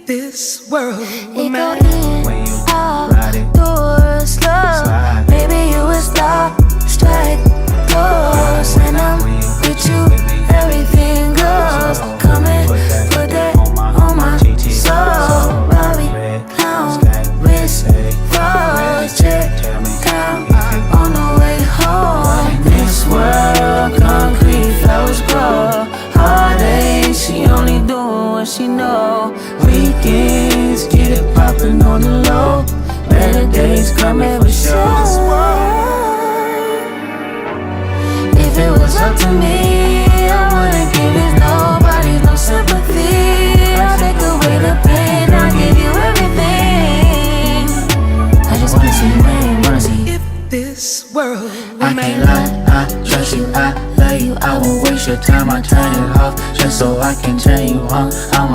this world It go mad. in, When you out, ride it, do it slow. slide. Maybe you would stop, strike, close. And I'm with you, everything goes. Come and put that on my soul. Bobby, pound, wrist, froze, check, count on the way home. This world, concrete flowers grow. Heartache, she only doing what she know. Weekends, get it poppin' on the low. Better days coming for sure. If it was up to me, I wouldn't give it nobody no sympathy. I'll take away the pain, I'll give you everything. I just wanna see you win, wanna see you. If this world I can't lie, I trust you, I love you. I won't waste your time, I turn it off just so I can turn you on.